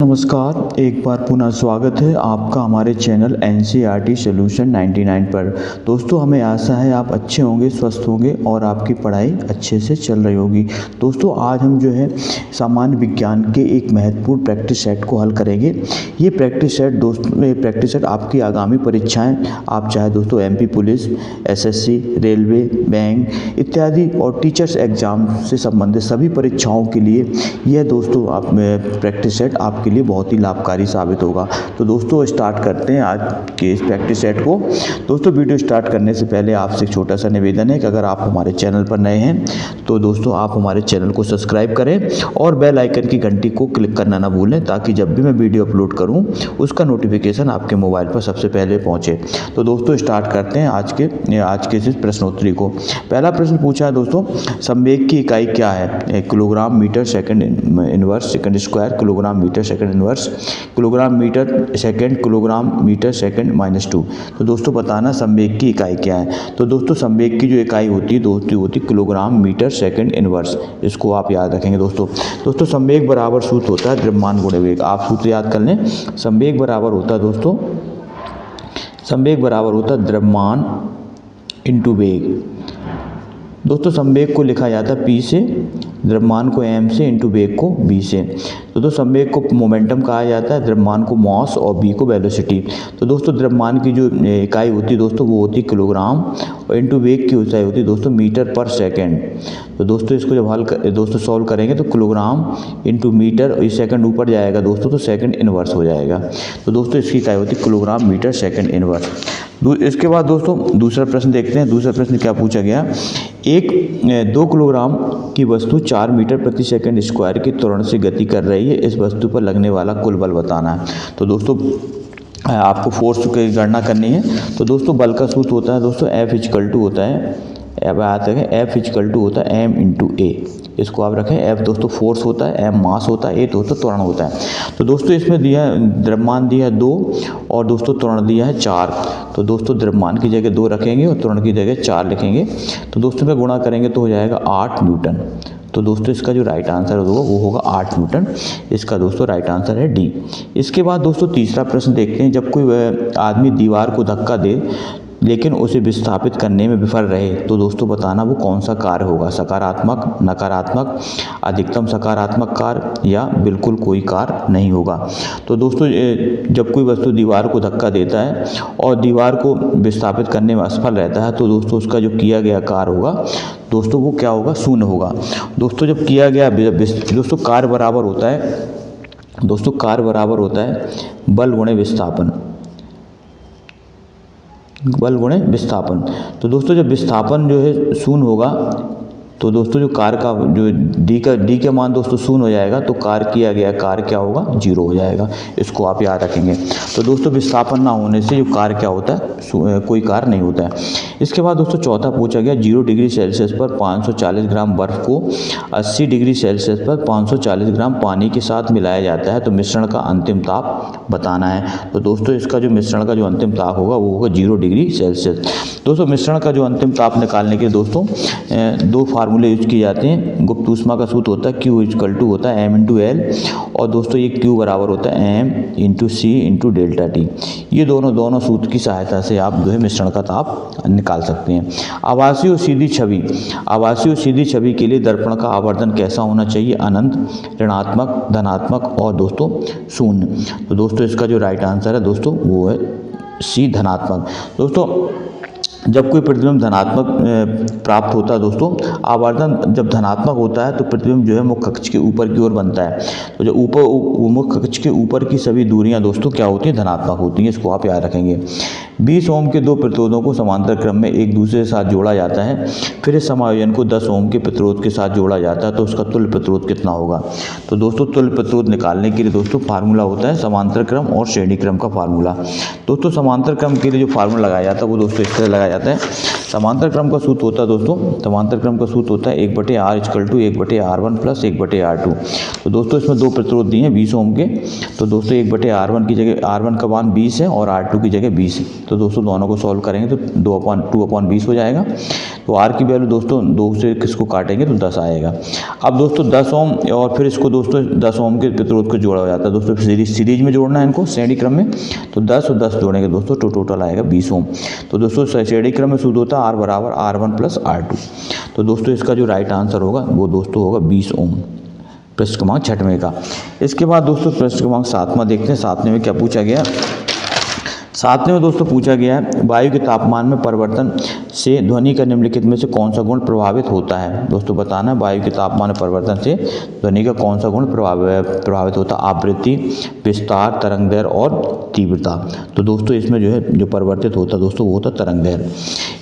नमस्कार, एक बार पुनः स्वागत है आपका हमारे चैनल एनसीईआरटी सॉल्यूशन 99 पर। दोस्तों, हमें आशा है आप अच्छे होंगे, स्वस्थ होंगे और आपकी पढ़ाई अच्छे से चल रही होगी। दोस्तों, आज हम जो है सामान्य विज्ञान के एक महत्वपूर्ण प्रैक्टिस सेट को हल करेंगे। ये प्रैक्टिस सेट आपकी आगामी परीक्षाएं, आप चाहे दोस्तों MP police, SSC, railway, bank इत्यादि और टीचर्स एग्जाम से संबंधित सभी परीक्षाओं के लिए यह दोस्तों आप प्रैक्टिस सेट आपके लिए बहुत ही लाभकारी साबित होगा। तो दोस्तों, स्टार्ट करते हैं आज के इस प्रैक्टिस सेट को। दोस्तों, वीडियो स्टार्ट करने से पहले आपसे एक छोटा सा निवेदन है कि अगर आप हमारे चैनल पर नए हैं तो दोस्तों आप हमारे चैनल को सब्सक्राइब करें और बेल आइकन की घंटी को क्लिक करना ना भूलें, ताकि जब भी मैं वीडियो अपलोड करूं उसका नोटिफिकेशन आपके मोबाइल पर सबसे पहले पहुंचे। तो दोस्तों, स्टार्ट करते हैं आज के इस प्रश्नोत्तरी को। पहला प्रश्न पूछा है दोस्तों, संवेग की इकाई क्या है? Kilogram metre second inverse second square, kilogram metre second inverse, kilogram metre second, kilogram metre second -2। तो दोस्तों बताना संवेग की इकाई क्या है। तो दोस्तों, संवेग की जो इकाई होती है होती किलोग्राम मीटर सेकंड इनवर्स। इसको आप याद रखेंगे दोस्तों। संवेग बराबर सूत्र होता है द्रव्यमान गुणे वेग। आप सूत्र याद कर लें। संवेग बराबर होता है दोस्तों, संवेग बराबर होता है द्रव्यमान इंटू वेग। दोस्तों, संवेग को लिखा जाता है P से, द्रव्यमान को m से, इंटू वेग को v से। तो दोस्तों, संवेग को मोमेंटम कहा जाता है, द्रव्यमान को मॉस और v को वेलोसिटी। तो दोस्तों, द्रव्यमान की जो इकाई होती है दोस्तों वो होती है किलोग्राम और इंटू वेग की ऊंचाई होती है दोस्तों मीटर पर सेकंड। तो दोस्तों, इसको जब सॉल्व करेंगे तो किलोग्राम इंटू मीटर और सेकंड ऊपर जाएगा दोस्तों, तो सेकंड इनवर्स हो जाएगा। तो दोस्तों, इसकी इकाई होती है किलोग्राम मीटर सेकंड इनवर्स। इसके बाद दोस्तों दूसरा प्रश्न देखते हैं। दूसरा प्रश्न क्या पूछा गया? 2 किलोग्राम की वस्तु 4 मीटर प्रति सेकंड स्क्वायर की त्वरण से गति कर रही है। इस वस्तु पर लगने वाला कुल बल बताना है। तो दोस्तों, आपको फोर्स की गणना करनी है। तो दोस्तों, बल का सूत्र होता है दोस्तों F = होता है, F = होता है m इंटू ए। इसको आप रखें। F दोस्तों फोर्स होता है, m मास होता है, ए दोस्तों त्वरण होता है। तो दोस्तों, इसमें दिया द्रव्यमान दिया है 2 और दोस्तों त्वरण दिया है 4। तो दोस्तों, द्रव्यमान की जगह 2 रखेंगे और त्वरण की जगह 4 लिखेंगे। तो दोस्तों में गुणा करेंगे तो हो जाएगा 8 न्यूटन। तो दोस्तों, इसका जो राइट आंसर होगा वो होगा 8 न्यूटन। इसका दोस्तों राइट आंसर है डी। इसके बाद दोस्तों तीसरा प्रश्न देखते हैं। जब कोई आदमी दीवार को धक्का दे लेकिन उसे विस्थापित करने में विफल रहे तो दोस्तों बताना वो कौन सा कार्य होगा? सकारात्मक, नकारात्मक, अधिकतम सकारात्मक कार्य या बिल्कुल कोई कार्य नहीं होगा। तो दोस्तों, जब कोई वस्तु दीवार को धक्का देता है और दीवार को विस्थापित करने में असफल रहता है तो दोस्तों उसका जो किया गया कार्य होगा दोस्तों वो क्या होगा? शून्य होगा। दोस्तों, जब किया गया दोस्तों कार्य बराबर होता है, दोस्तों कार्य बराबर होता है बल गुणे विस्थापन, बल गुणे विस्थापन। तो दोस्तों, जब विस्थापन जो है शून्य होगा तो दोस्तों जो कार्य का जो डी के मान दोस्तों शून्य हो जाएगा, तो कार्य किया गया कार्य क्या होगा? 0 हो जाएगा। इसको आप याद रखेंगे। तो दोस्तों, विस्थापन ना होने से जो कार्य क्या होता है? कोई कार्य नहीं होता है। इसके बाद दोस्तों चौथा पूछा गया, 0 डिग्री सेल्सियस पर 540 ग्राम बर्फ को 80 डिग्री सेल्सियस पर 540 ग्राम पानी के साथ मिलाया जाता है, तो मिश्रण का अंतिम ताप बताना है। तो दोस्तों, इसका जो मिश्रण का जो अंतिम ताप होगा वो होगा 0 डिग्री सेल्सियस। दोस्तों, मिश्रण का जो अंतिम ताप निकालने के लिए दोस्तों 2 फार्मूले यूज किए जाते हैं। गुप्त ऊष्मा का सूत्र होता है Q = होता है m × L, और दोस्तों ये Q बराबर होता है m × C × ΔT। ये दोनों सूत्र की सहायता से आप जो है मिश्रण का ताप निकाल सकते हैं। आभासी और सीधी छवि के लिए दर्पण का आवर्धन कैसा होना चाहिए? अनंत, ऋणात्मक, धनात्मक और दोस्तों शून्य। तो दोस्तों, इसका जो राइट आंसर है दोस्तों वो है C, धनात्मक। दोस्तों, जब कोई प्रतिबिंब धनात्मक प्राप्त होता है दोस्तों, आवर्धन जब धनात्मक होता है तो प्रतिबिंब जो है मुख्य कक्ष के ऊपर की ओर बनता है। तो जो मुख्य कक्ष के ऊपर की सभी दूरियां दोस्तों क्या होती हैं? धनात्मक होती हैं। इसको आप याद रखेंगे। 20 ओम के 2 प्रतिरोधों को समांतर क्रम में एक दूसरे के साथ जोड़ा जाता है, फिर इस समायोजन को 10 ओम के प्रतिरोध के साथ जोड़ा जाता है, तो उसका तुल्य प्रतिरोध कितना होगा? तो दोस्तों, तुल्य प्रतिरोध निकालने के लिए दोस्तों फार्मूला होता है समांतर क्रम और श्रेणी क्रम का फार्मूला। दोस्तों, समांतर क्रम के लिए जो फार्मूला लगाया जाता है वो दोस्तों इस तरह लगाया जाता है। समांतर क्रम का सूत्र होता है दोस्तों, समांतर क्रम का सूत्र होता है 1/r = 1/r1 + 1/r2। तो दोस्तों, इसमें 2 प्रतिरोध दिए हैं 20 ओम के। तो दोस्तों 1/r1 की जगह R1 का मान 20 है और R2 की जगह 20 है। तो दोस्तों दोनों को सॉल्व करेंगे तो 2/20 हो जाएगा। तो R की वैल्यू दोस्तों 2 से किसको काटेंगे तो 10 आएगा। अब दोस्तों 10 ओम और फिर इसको दोस्तों 10 ओम के प्रतिरोध को जोड़ा हो जाता है दोस्तों, सीरीज में जोड़ना है इनको श्रेणी क्रम में। तो 10 और 10 जोड़ेंगे दोस्तों तो टोटल आएगा 20 ओम। तो दोस्तों श्रेणी क्रम में सूत्र होता है R बराबर R1 + R2। तो दोस्तों इसका जो राइट आंसर होगा वो दोस्तों होगा 20 ओम, प्रश्न क्रमांक 6वें का। इसके बाद दोस्तों प्रश्न क्रमांक 7वां देखते हैं। 7वें में क्या पूछा गया। 7वें में दोस्तों पूछा गया है वायु के तापमान में परिवर्तन से ध्वनि का निम्नलिखित में से कौन सा गुण प्रभावित होता है। दोस्तों बताना है वायु के तापमान में परिवर्तन से ध्वनि का कौन सा गुण प्रभावित होता है। आवृत्ति, विस्तार, तरंगदैर्घ्य और तीव्रता। तो दोस्तों इसमें जो है जो परिवर्तित होता है दोस्तों वो होता है तरंगदैर्घ्य।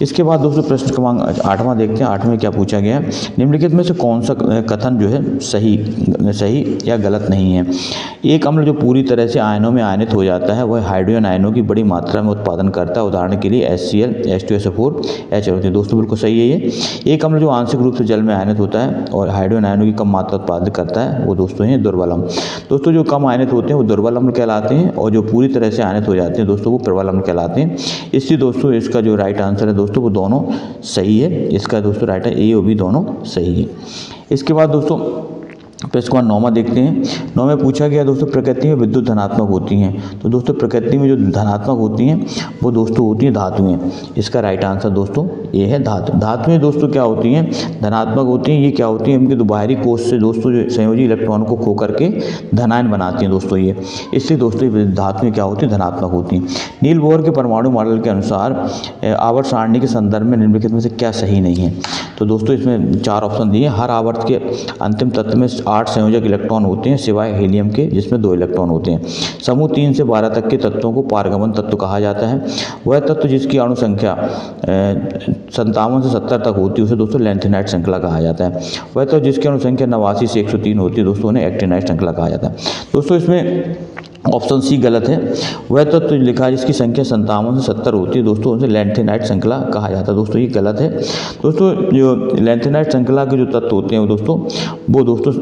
इसके बाद दोस्तों प्रश्न क्रमांक 8वां देखते हैं। 8वें में क्या पूछा गया है। निम्नलिखित में से कौन सा कथन जो है सही या गलत नहीं है। एक अम्ल जो पूरी तरह से आयनों में आयनित हो जाता है वह हाइड्रोजन आयनों की बड़ी मात्रा में उत्पादन करता है। उदाहरण के लिए HCl, H2SO4, HCl। दोस्तों बिल्कुल सही है ये। एक अम्ल जो आंशिक रूप से जल में आयनित होता है और हाइड्रोजन आयनों की कम मात्रा उत्पादन करता है वो दोस्तों हैं दुर्बल अम्ल। दोस्तों जो कम आयनित होते हैं वो दुर्बल अम्ल कहलाते हैं और जो पूरी तरह से आयनित हो जाते हैं दोस्तों वो प्रबल अम्ल कहलाते हैं। इसलिए दोस्तों इसका जो राइट आंसर है दोस्तों वो दोनों सही है। इसका दोस्तों राइट है A और B दोनों सही है। इसके बाद दोस्तों प्रश्न क्रमांक 9वां देखते हैं। 9 में पूछा गया दोस्तों प्रकृति में विद्युत धनात्मक होती हैं। तो दोस्तों प्रकृति में जो धनात्मक होती हैं वो दोस्तों होती हैं धातुएं। इसका राइट आंसर दोस्तों ये है धातु। धातुएं दोस्तों क्या होती हैं धनात्मक होती हैं। ये क्या होती हैं इनके तो बाहरी कोश से दोस्तों जो संयोजी इलेक्ट्रॉन को खो करके धनायन बनाती हैं दोस्तों ये। इसलिए दोस्तों धातुएं क्या होती हैं धनात्मक होती हैं। नील बोहर के परमाणु मॉडल के अनुसार आवर्त सारणी के संदर्भ में निम्नलिखित में से क्या सही नहीं है। तो दोस्तों इसमें 4 ऑप्शन दिए। हर आवर्त के अंतिम तत्व में 8 संयोजक इलेक्ट्रॉन होते हैं सिवाय हीलियम के जिसमें 2 इलेक्ट्रॉन होते हैं। समूह 3 से 12 तक के तत्वों को पारगमन तत्व कहा जाता है। वह तत्व जिसकी अणु संख्या 57 से 70 तक होती है उसे दोस्तों लैंथेनाइट श्रृंखला कहा जाता है। वह तत्व जिसकी अणु संख्या 89 से 103 होती है दोस्तों उन्हें एक्टिनाइट श्रृंखला कहा जाता है। दोस्तों इसमें ऑप्शन सी गलत है। वह तत्व लिखा है जिसकी संख्या 57 से 70 होती है दोस्तों उसे लैंथेनाइट श्रृंखला कहा जाता है। दोस्तों ये गलत है। दोस्तों जो लैंथेनाइट श्रृंखला के जो तत्व होते हैं दोस्तों वो दोस्तों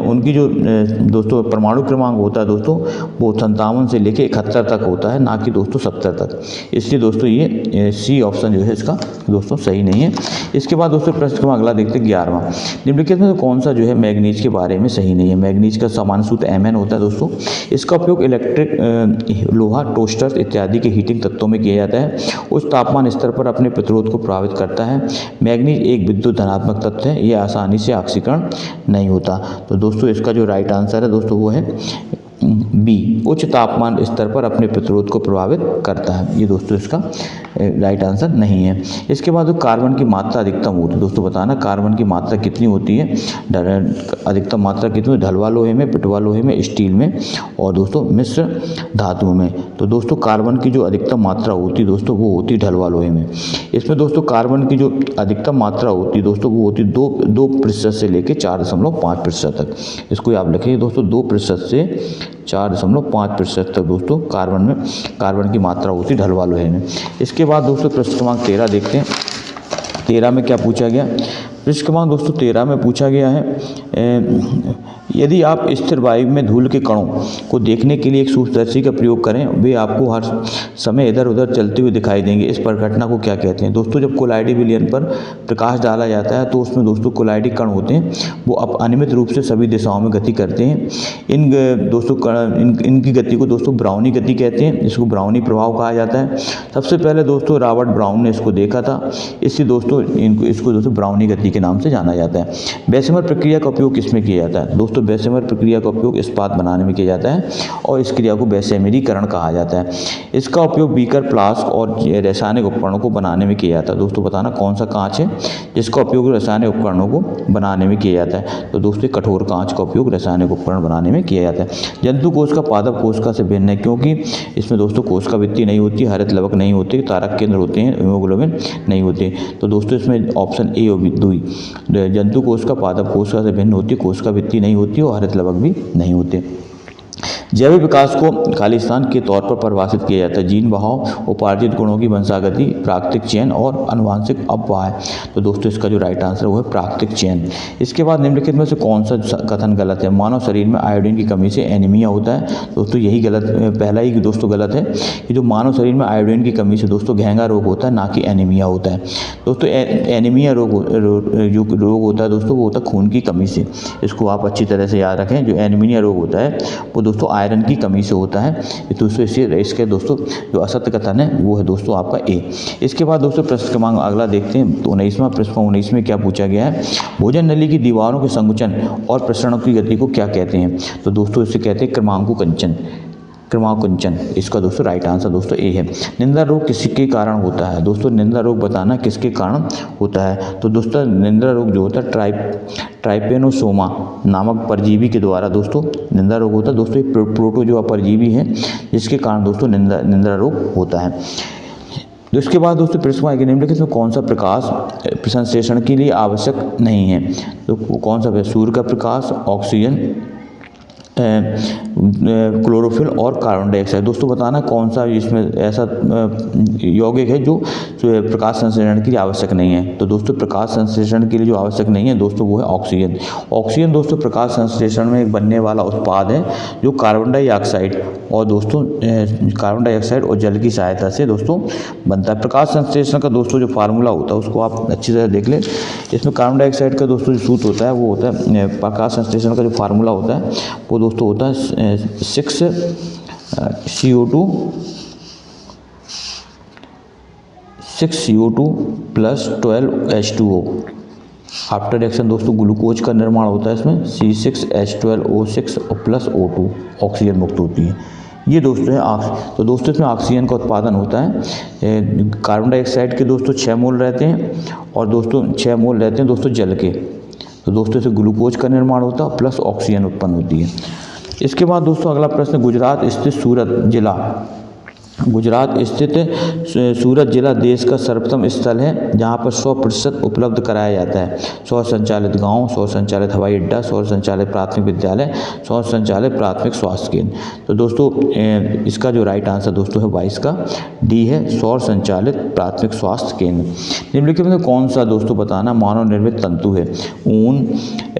उनकी जो दोस्तों परमाणु क्रमांक होता है दोस्तों वो 57 से लेकर 71 तक होता है ना कि दोस्तों 70 तक। इसलिए दोस्तों ये सी ऑप्शन जो है इसका दोस्तों सही नहीं है। इसके बाद दोस्तों प्रश्न क्रमांक अगला देखते हैं 11वां। निम्नलिखित में कौन सा जो है मैग्नीज के बारे में सही नहीं है। मैग्नीज का सामान्य सूत्र Mn होता है दोस्तों। इसका उपयोग इलेक्ट्रिक लोहा टोस्टर इत्यादि के हीटिंग तत्वों में किया जाता है। उच्च तापमान स्तर पर अपने प्रतिरोध को प्रभावित करता है। मैग्नीज एक विद्युत धनात्मक तत्व है। यह आसानी से ऑक्सीकरण नहीं होता। तो दोस्तों इसका जो राइट आंसर है दोस्तों वो है बी, उच्च तापमान स्तर पर अपने प्रतिरोध को प्रभावित करता है। ये दोस्तों इसका राइट आंसर नहीं है। इसके बाद कार्बन की मात्रा अधिकतम होती है। दोस्तों बताना कार्बन की मात्रा कितनी होती है। अधिकतम मात्रा कितनी है ढलवा लोहे में, पिटवा लोहे में, स्टील में और दोस्तों मिश्र धातुओं में। तो दोस्तों कार्बन की जो अधिकतम मात्रा होती है दोस्तों वो होती है ढलवा लोहे में। इसमें दोस्तों कार्बन की जो अधिकतम मात्रा होती है दोस्तों वो होती है 2% से लेकर 4.5% तक। इसको आप लिखिए दोस्तों 2% से 4.5% तक दोस्तों कार्बन की मात्रा होती है ढलवा लोहे में। इसके बाद दोस्तों प्रश्न क्रमांक 13 देखते हैं। 13 में क्या पूछा गया। प्रश्न क्रमांक दोस्तों 13 में पूछा गया है यदि आप स्थिर वायु में धूल के कणों को देखने के लिए एक सूक्ष्मदर्शी का प्रयोग करें वे आपको हर समय इधर उधर चलते हुए दिखाई देंगे। इस घटना को क्या कहते हैं। दोस्तों जब कोलाइडी विलयन पर प्रकाश डाला जाता है तो उसमें दोस्तों कोलाइडी कण होते हैं वो अब अनियमित रूप से सभी दिशाओं में गति करते हैं। इन दोस्तों इनकी गति को दोस्तों ब्राउनी गति कहते हैं। इसको ब्राउनी प्रभाव कहा जाता है। सबसे पहले दोस्तों रॉबर्ट ब्राउन ने इसको देखा था। इसलिए दोस्तों इसको दोस्तों ब्राउनी गति के नाम से जाना जाता है। बेसेमर प्रक्रिया का उपयोग किसमें किया जाता है। दोस्तों बेसेमर प्रक्रिया का उपयोग इस्पात बनाने में किया जाता है और इस क्रिया को बेसेमेरीकरण कहा जाता है। इसका उपयोग बीकर, फ्लास्क और रासायनिक उपकरणों को बनाने में किया जाता है। दोस्तों बताना कौन सा कांच है जिसका उपयोग रासायनिक उपकरणों को बनाने में किया जाता है। तो दोस्तों कठोर कांच का उपयोग रासायनिक उपकरण बनाने में किया जाता है। जंतु कोश का पादप कोशिका से भिन्न है क्योंकि इसमें दोस्तों कोशिका भित्ति नहीं होती, हरित लवक नहीं होते, तारक केंद्र होते हैं, हीमोग्लोबिन नहीं होते। तो दोस्तों इसमें ऑप्शन ए और बी जंतु कोश का पादप कोशिका से भिन्न होती है, कोशिका भित्ति नहीं होती और हरित लवक भी नहीं होते। जैविक विकास को खालिस्तान के तौर पर परिभाषित किया जाता है। जीन बहाव, उपार्जित गुणों की वंशागति, प्राकृतिक चयन और आनुवंशिक अपवाह। तो दोस्तों इसका जो राइट आंसर है वो है प्राकृतिक चयन। इसके बाद निम्नलिखित में से कौन सा कथन गलत है? मानव शरीर में आयोडीन की कमी से एनीमिया होता है। दोस्तों यही गलत, पहला ही दोस्तों गलत है कि जो मानव शरीर में आयोडीन की कमी से दोस्तों घेंगा रोग होता है, ना कि एनीमिया होता है। दोस्तों एनीमिया रोग जो रोग होता है दोस्तों वो होता है खून की कमी से। इसको आप अच्छी तरह से याद रखें। जो एनीमिया रोग होता है वो दोस्तों आयरन की कमी से होता है। दोस्तों इसके दोस्तों जो असत्य कथन है वो है दोस्तों आपका ए। इसके बाद दोस्तों प्रश्न क्रमांक अगला देखते हैं। तो 19वां प्रश्न 19 में क्या पूछा गया है? भोजन नली की दीवारों के संकुचन और प्रसरण की गति को क्या कहते हैं? तो दोस्तों इसे कहते हैं क्रमांकुकंचन। इसका दोस्तों राइट आंसर दोस्तों ए है। निंदा रोग किसके कारण होता है? दोस्तों निंदा रोग बताना किसके कारण होता है? तो दोस्तों निंदा रोग जो होता है ट्राइपेनोसोमा नामक परजीवी के द्वारा दोस्तों निंदा रोग होता है। दोस्तों ये प्रोटोजोआ परजीवी है जिसके कारण दोस्तों निंदा रोग होता है। तो इसके बाद दोस्तों प्रश्न निम्नलिखित में कौन सा प्रकाश संश्लेषण के लिए आवश्यक नहीं है? तो कौन सा है? सूर्य का प्रकाश, ऑक्सीजन, क्लोरोफिल और कार्बन डाइऑक्साइड। दोस्तों बताना कौन सा इसमें ऐसा यौगिक है जो प्रकाश संश्लेषण के लिए आवश्यक नहीं है? तो दोस्तों प्रकाश संश्लेषण के लिए जो आवश्यक नहीं है दोस्तों वो है ऑक्सीजन। ऑक्सीजन दोस्तों प्रकाश संश्लेषण में एक बनने वाला उत्पाद है जो कार्बन डाइऑक्साइड और जल की सहायता से दोस्तों बनता है। प्रकाश संश्लेषण का दोस्तों जो फार्मूला होता है उसको आप अच्छी तरह देख लें। इसमें कार्बन डाइऑक्साइड का दोस्तों जो सूत्र होता है वो होता है, प्रकाश संश्लेषण का जो फार्मूला होता है वो दोस्तों होता है 6CO2 plus 12H2O। After reaction दोस्तों ग्लूकोज का निर्माण होता है इसमें C6H12O6 और प्लस O2 ऑक्सीजन मुक्त होती है। ये दोस्तों है तो दोस्तों इसमें ऑक्सीजन का उत्पादन होता है। कार्बन डाइऑक्साइड के दोस्तों 6 मोल रहते हैं और दोस्तों 6 मोल रहते हैं दोस्तों जल के। तो दोस्तों से ग्लूकोज का निर्माण होता है प्लस ऑक्सीजन उत्पन्न होती है। इसके बाद दोस्तों अगला प्रश्न, गुजरात स्थित सूरत जिला देश का सर्वोत्तम स्थल है जहां पर 100% उपलब्ध कराया जाता है। सौर संचालित गांव, सौर संचालित हवाई अड्डा, सौर संचालित प्राथमिक विद्यालय, सौर संचालित प्राथमिक स्वास्थ्य केंद्र। तो दोस्तों इसका जो राइट आंसर दोस्तों है 22 का डी है, सौर संचालित प्राथमिक स्वास्थ्य केंद्र। निम्नलिखित में कौन सा दोस्तों बताना मानव निर्मित तंतु है? ऊन,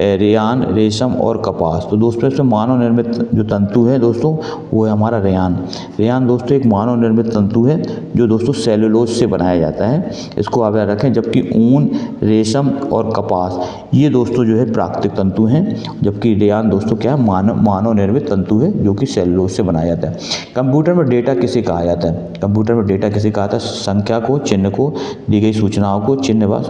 रेयान, रेशम और कपास। तो दोस्तों इसमें मानव निर्मित जो तंतु है दोस्तों वो है हमारा रेयान। रेयान दोस्तों एक मानव निर्मित तंतु है जो दोस्तों सेलुलोज से बनाया जाता है। इसको आप याद रखें। जबकि ऊन, रेशम और कपास ये दोस्तों जो है प्राकृतिक तंतु हैं, जबकि रेयान दोस्तों क्या है? मानव निर्मित तंतु है जो कि सेलुलोज से बनाया जाता है। कंप्यूटर में डेटा किसे कहा जाता है? कंप्यूटर में डेटा किसे कहा जाता है? संख्या को, चिन्ह को, दी गई सूचनाओं को, चिन्ह व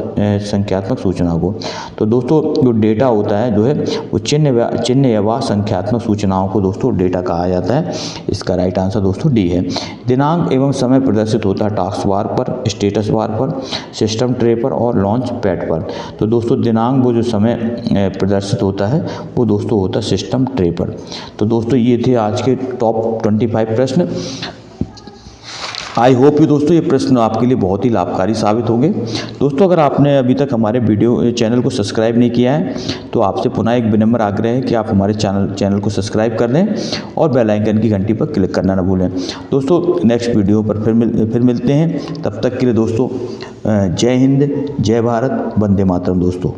संख्यात्मक सूचनाओं को। तो दोस्तों जो डेटा होता है जो है वो चिन्ह व संख्यात्मक सूचनाओं को दोस्तों डेटा कहा जाता है। इसका राइट आंसर दोस्तों डी है। दिनांक एवं समय प्रदर्शित होता है टास्क बार पर, स्टेटस बार पर, सिस्टम ट्रे पर और लॉन्च पैड पर। तो दोस्तों दिनांक वो जो समय प्रदर्शित होता है वो दोस्तों होता है सिस्टम ट्रे पर। तो दोस्तों ये थे आज के टॉप 25 प्रश्न। आई होप कि दोस्तों ये प्रश्न आपके लिए बहुत ही लाभकारी साबित होंगे। दोस्तों अगर आपने अभी तक हमारे चैनल को सब्सक्राइब नहीं किया है तो आपसे पुनः एक विनम्र आग्रह है कि आप हमारे चैनल को सब्सक्राइब कर लें और बेल आइकन की घंटी पर क्लिक करना न भूलें। दोस्तों नेक्स्ट वीडियो पर फिर मिलते हैं। तब तक के लिए दोस्तों जय हिंद, जय भारत, वंदे मातरम दोस्तों।